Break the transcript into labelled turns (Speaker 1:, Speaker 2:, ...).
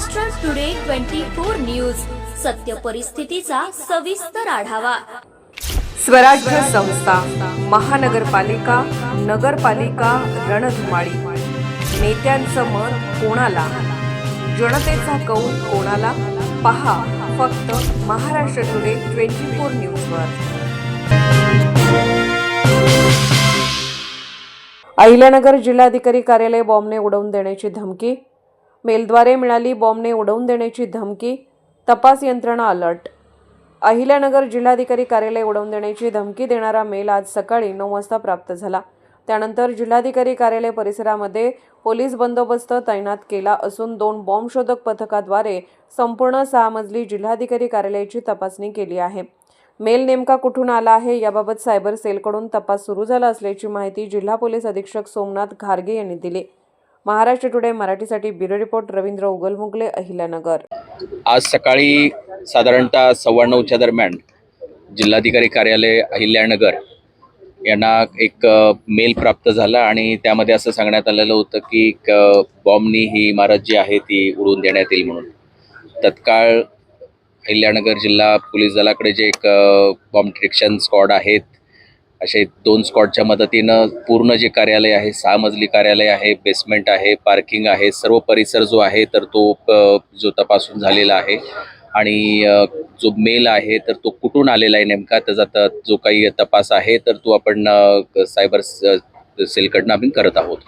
Speaker 1: Maharashtra today 24 news, सत्य परिस्थितीचा सविस्तर आढावा।
Speaker 2: स्वराज्य संस्था, महानगरपालिका, नगरपालिका रणधुमाळी। नेत्यांचं मत कोणाला, जनतेचा कौल कोणाला? पहा फक्त महाराष्ट्र टुडे 24 न्यूजवर। अहिल्यानगर जिल्हाधिकारी कार्यालय बॉम्बने उडवून देण्याची धमकी। मेलद्वारे मिळाली बॉम्बने उडवून देण्याची धमकी, तपास यंत्रणा अलर्ट। अहिल्यानगर जिल्हाधिकारी कार्यालय उडवून देण्याची धमकी देणारा मेल आज सकाळी 9 वाजता प्राप्त झाला। त्यानंतर जिल्हाधिकारी कार्यालय परिसरामध्ये पोलीस बंदोबस्त तैनात केला असून 2 बॉम्ब शोधक पथकाद्वारे संपूर्ण 6 मजली जिल्हाधिकारी कार्यालयाची तपासणी केली आहे। मेल नेमका कुठून आला आहे याबाबत सायबर सेलकडून तपास सुरू झाला असल्याची माहिती जिल्हा पोलीस अधीक्षक सोमनाथ घारगे यांनी दिली। महाराष्ट्र टुडे मराठीसाठी ब्युरो रिपोर्ट रवींद्र उगलमुगले, अहिल्यानगर।
Speaker 3: आज सकाळी साधारणतः 9:15च्या दरम्यान जिल्हाधिकारी कार्यालय अहिल्यानगर यांना एक मेल प्राप्त झाला आणि त्यामध्ये असं सांगण्यात आलेलं होतं की बॉम्बनी ही इमारत जी आहे ती उडवून देण्यात येईल म्हणून। तत्काळ अहिल्यानगर जिल्हा पोलीस दलाकडे जे एक बॉम्ब डिटेक्शन स्क्वॉड आहेत, असे 2 स्क्वॉडच्या मदतीनं पूर्ण जे कार्यालय आहे, 6 मजली कार्यालय आहे, बेसमेंट आहे, पार्किंग आहे, सर्व परिसर जो आहे तर तो जो तपासून झालेला आहे आणि जो मेल आहे तर तो कुठून आलेला आहे नेमका त्याचा जो काही तपास आहे तर तो आपण सायबर सेलकडनं आम्ही करत आहोत।